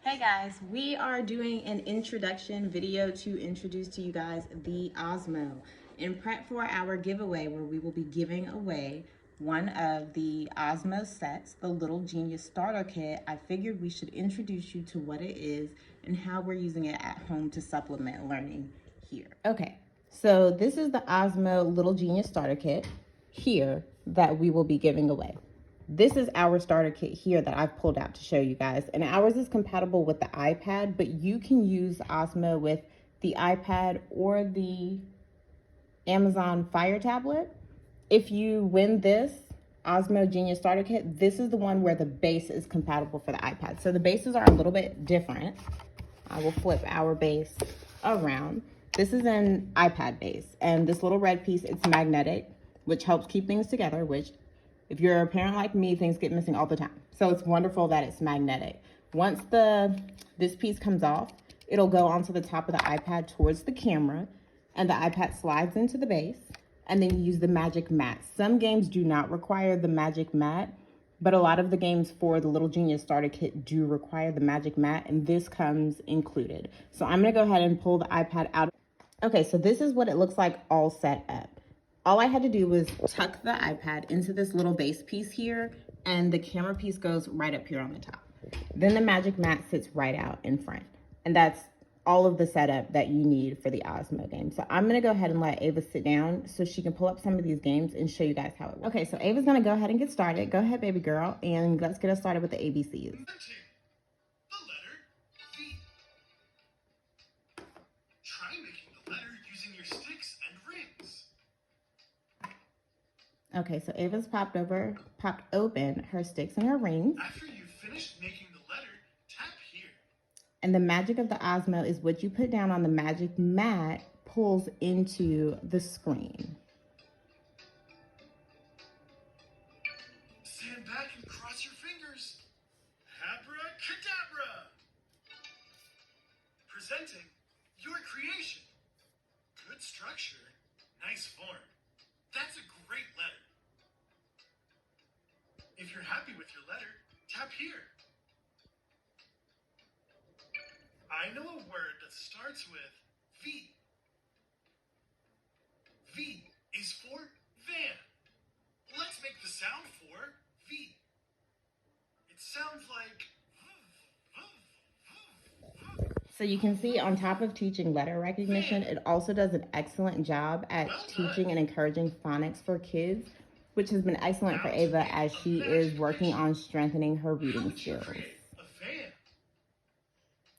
Hey guys, we are doing an introduction video to introduce to you guys the Osmo in prep for our giveaway where we will be giving away one of the Osmo sets, the Little Genius Starter Kit. I figured we should introduce you to what it is and how we're using it at home to supplement learning here. Okay, so this is the Osmo Little Genius Starter Kit here that we will be giving away. This is our starter kit here that I've pulled out to show you guys. And ours is compatible with the iPad, but you can use Osmo with the iPad or the Amazon Fire tablet. If you win this Osmo Genius Starter Kit, this is the one where the base is compatible for the iPad. So the bases are a little bit different. I will flip our base around. This is an iPad base, and this little red piece, it's magnetic, which helps keep things together, which if you're a parent like me, things get missing all the time. So it's wonderful that it's magnetic. Once this piece comes off, it'll go onto the top of the iPad towards the camera, and the iPad slides into the base, and then you use the magic mat. Some games do not require the magic mat, but a lot of the games for the Little Genius Starter Kit do require the magic mat, and this comes included. So I'm gonna go ahead and pull the iPad out. Okay, so this is what it looks like all set up. All I had to do was tuck the iPad into this little base piece here, and the camera piece goes right up here on the top. Then the magic mat sits right out in front. And that's all of the setup that you need for the Osmo game. So I'm gonna go ahead and let Ava sit down so she can pull up some of these games and show you guys how it works. Okay, so Ava's gonna go ahead and get started. Go ahead, baby girl, and let's get us started with the ABCs. Try making the letter using your sticks and rings. Okay, so Ava's popped open her sticks and her rings. After you've finished making the letter, tap here. And the magic of the Osmo is what you put down on the magic mat pulls into the screen. Stand back and cross your fingers. Abracadabra! Presenting your creation. Good structure, nice form. That's a great letter. If you're happy with your letter, tap here. I know a word that starts with V. V is for van. Let's make the sound for V. It sounds like So you can see on top of teaching letter recognition, it also does an excellent job at teaching and encouraging phonics for kids, which has been excellent for Ava as she is working on strengthening her reading skills.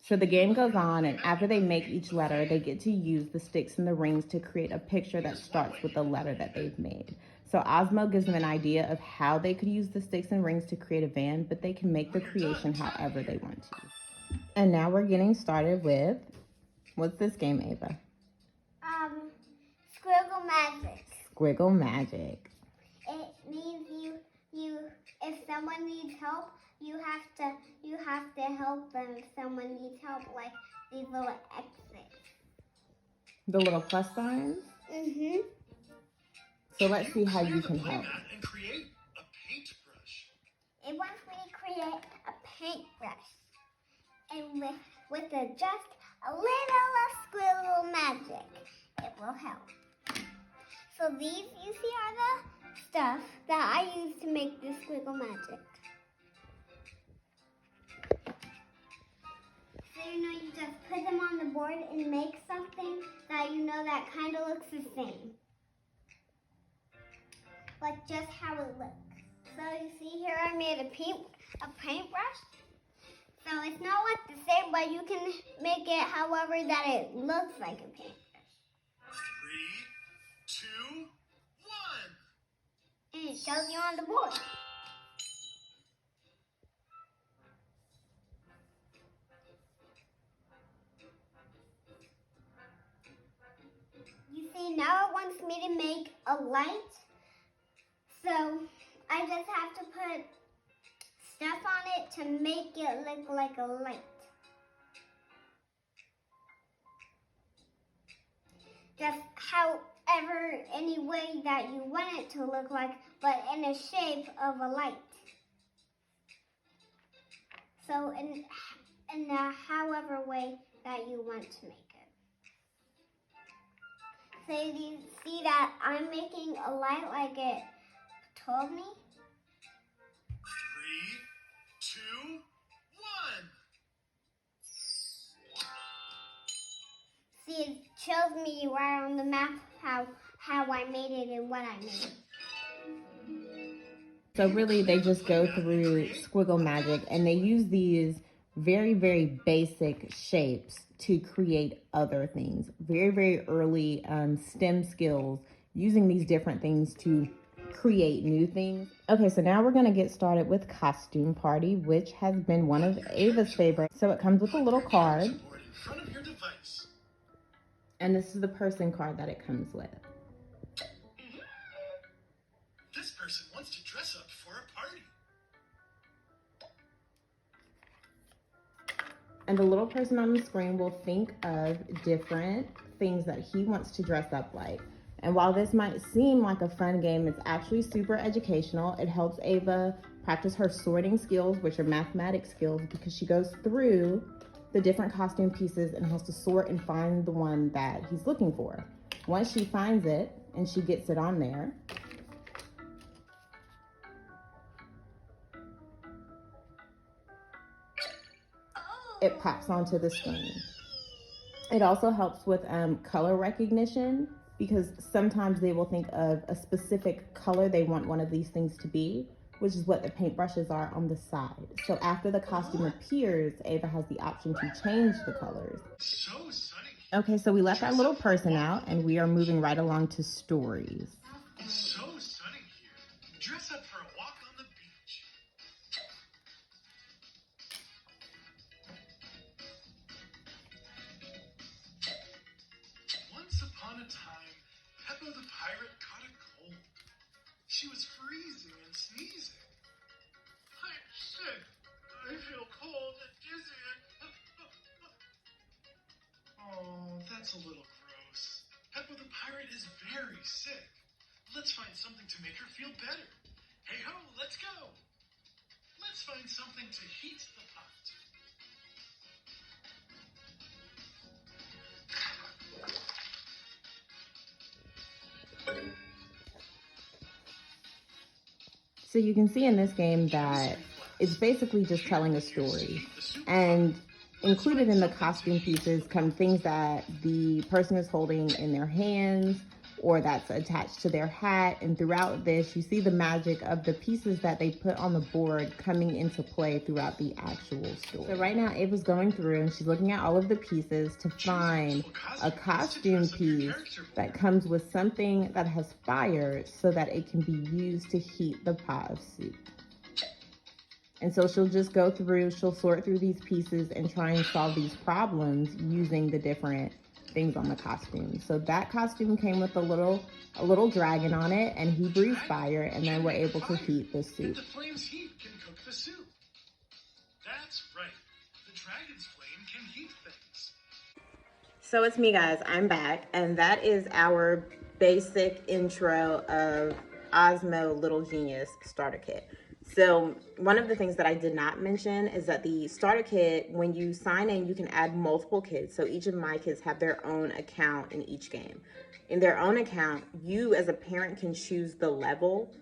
So the game goes on, and after they make each letter, they get to use the sticks and the rings to create a picture that starts with the letter that they've made. So Osmo gives them an idea of how they could use the sticks and rings to create a van, but they can make the creation however they want to. And now we're getting started with, what's this game, Ava? Squiggle Magic. Squiggle Magic. It means if someone needs help, you have to help them if someone needs help, like these little X's. The little plus signs? Mm-hmm. So let's see how you can help. And create a paintbrush. It wants me to create a paintbrush. And with just a little squiggle magic, it will help. So these you see are the stuff that I use to make this squiggle magic. So you just put them on the board and make something that that kind of looks the same. Like just how it looks. So you see here I made a paintbrush. So it's not like the same, but you can make it however that it looks like a paintbrush. 3, 2, 1. And it shows you on the board. You see, now it wants me to make a light. So I just have to put stuff on it to make it look like a light. Just how whatever, any way that you want it to look like, but in the shape of a light. So in the however way that you want to make it. So you see that I'm making a light like it told me. 3, 2, 1. See, it shows me right on the map how I made it and what I made. So really they just go through squiggle magic, and they use these very, very basic shapes to create other things. Very, very early STEM skills, using these different things to create new things. Okay, so now we're gonna get started with Costume Party, which has been one of Ava's favorites. So it comes with a little card, and this is the person card that it comes with. This person wants to dress up for a party. And the little person on the screen will think of different things that he wants to dress up like. And while this might seem like a fun game, it's actually super educational. It helps Ava practice her sorting skills, which are mathematics skills, because she goes through the different costume pieces and has to sort and find the one that he's looking for. Once she finds it and she gets it on there, it pops onto the screen. It also helps with color recognition, because sometimes they will think of a specific color they want one of these things to be, which is what the paintbrushes are on the side. So after the costume appears, Ava has the option to change the colors. Okay, so we left our little person out, and we are moving right along to stories. It's so sunny here. Dress up for a walk on the beach. Once upon a time, Peppa the pirate caught a cold. She was freezing and sneezing. I'm sick. I feel cold and dizzy. Oh, that's a little gross. Peppa the pirate is very sick. Let's find something to make her feel better. Hey ho, let's go. Let's find something to heat the pot. So you can see in this game that it's basically just telling a story. And included in the costume pieces come things that the person is holding in their hands or that's attached to their hat. And throughout this, you see the magic of the pieces that they put on the board coming into play throughout the actual story. So right now, Ava's going through and she's looking at all of the pieces to find a costume piece that comes with something that has fire so that it can be used to heat the pot of soup. And so she'll just go through, she'll sort through these pieces and try and solve these problems using the different things on the costume. So that costume came with a little dragon on it, and he breathes fire, and then we're able to heat the soup. The flame's heat can cook the soup. That's right. The dragon's flame can heat things. So it's me, guys. I'm back, and that is our basic intro of Osmo Little Genius Starter Kit. So one of the things that I did not mention is that the starter kit, when you sign in, you can add multiple kids. So each of my kids have their own account in each game. In their own account, you as a parent can choose the level.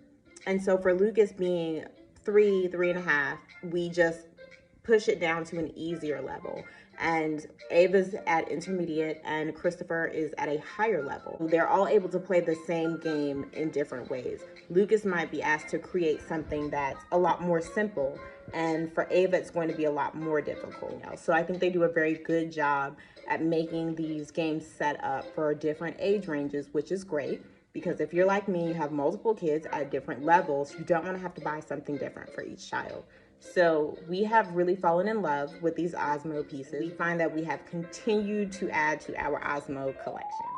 And so for Lucas being 3.5, we just push it down to an easier level. And Ava's at intermediate and Christopher is at a higher level. They're all able to play the same game in different ways. Lucas might be asked to create something that's a lot more simple, and for Ava it's going to be a lot more difficult. So I think they do a very good job at making these games set up for different age ranges, which is great. Because if you're like me, you have multiple kids at different levels, you don't want to have to buy something different for each child. So we have really fallen in love with these Osmo pieces. We find that we have continued to add to our Osmo collection.